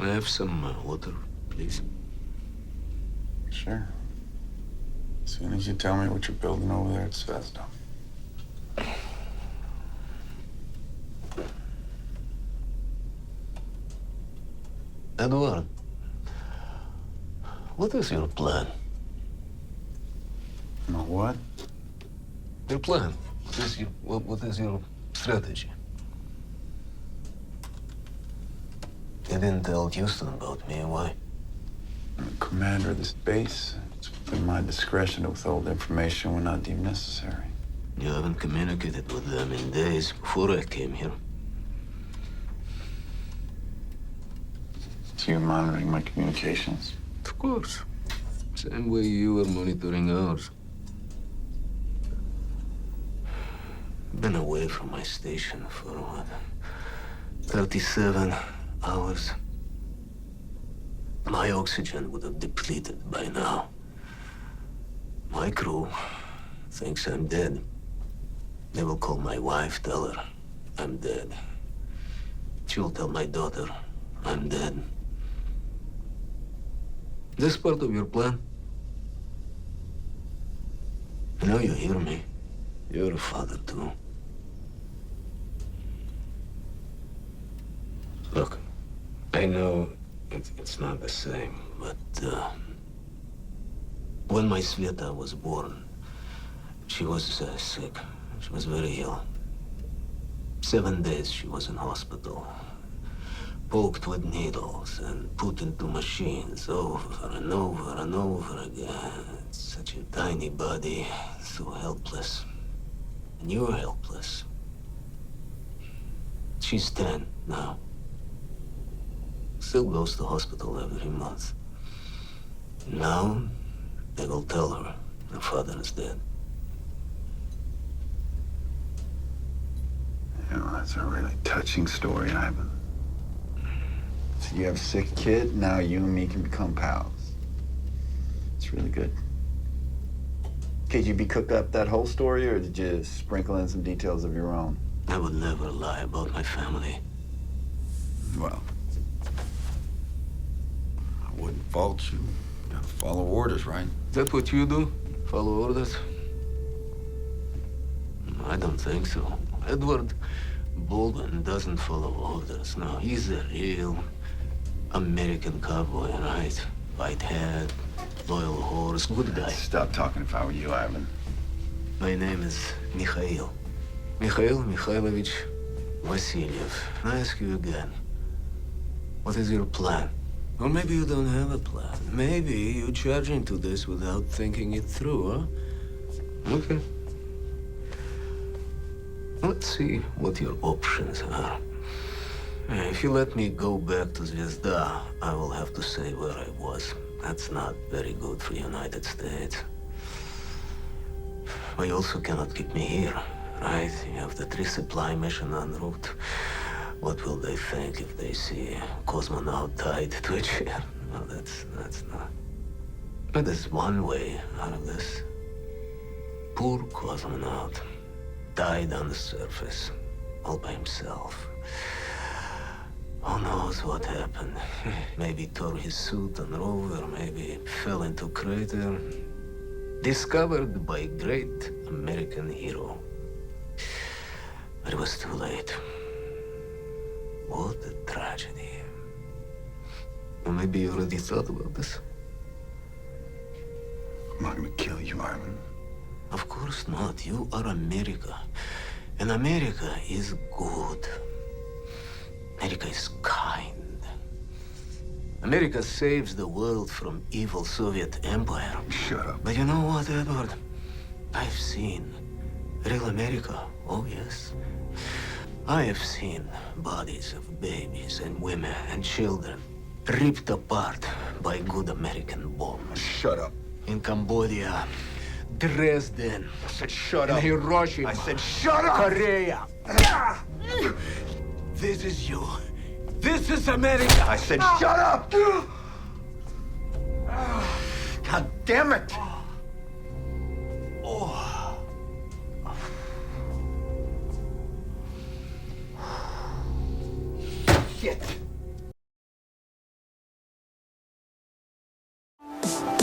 Can I have some water, please? Sure. As soon as you tell me what you're building over there at Svezda. Edward, what is your plan? My what? Your plan. What is your strategy? You didn't tell Houston about me. Why? I'm the commander of this base. It's within my discretion to withhold information when not deemed necessary. You haven't communicated with them in days before I came here. So you're monitoring my communications? Of course. Same way you were monitoring ours. Been away from my station for what? 37 hours. My oxygen would have depleted by now. My crew thinks I'm dead. They will call my wife, tell her I'm dead. She'll tell my daughter I'm dead. This part of your plan? I know you hear me. You're a father, too. Look, I know it's not the same, but when my Sveta was born, she was sick. She was very ill. 7 days she was in hospital, poked with needles and put into machines over and over and over again. It's such a tiny body, so helpless. And you're helpless. She's 10 now. Still goes to hospital every month. Now, they will tell her her father is dead. You know, that's a really touching story, Ivan. So you have a sick kid, now you and me can become pals. It's really good. KGB cook up that whole story, or did you sprinkle in some details of your own? I would never lie about my family. Well, I wouldn't fault you. You gotta follow orders, right? Is that what you do? Follow orders? I don't think so. Edward Baldwin doesn't follow orders. No, he's a real American cowboy, right? White hat, loyal horse, good guy. Stop talking if I were you, Ivan. My name is Mikhail. Mikhail Mikhailovich Vasilyev. I ask you again, what is your plan? Or maybe you don't have a plan. Maybe you charge into this without thinking it through, huh? Okay. Let's see what your options are. If you let me go back to Zvezda, I will have to say where I was. That's not very good for the United States. But you also cannot keep me here, right? You have the resupply mission en route. What will they think if they see a cosmonaut tied to a chair? No, that's not. But there's one way out of this. Poor cosmonaut died on the surface, all by himself. Who knows what happened? Maybe tore his suit on rover, maybe fell into crater. Discovered by a great American hero. But it was too late. What a tragedy. Or maybe you already thought about this. I'm not gonna kill you, Ivan. Of course not. You are America. And America is good. America is kind. America saves the world from evil Soviet Empire. Shut up. But you know what, Edward? I've seen real America. Oh, yes. I have seen bodies of babies and women and children ripped apart by good American bombs. Shut up. In Cambodia, Dresden, I said shut in up. Hiroshima, I said shut up. Korea. This is you. This is America. I said shut up. God damn it. Shit. you.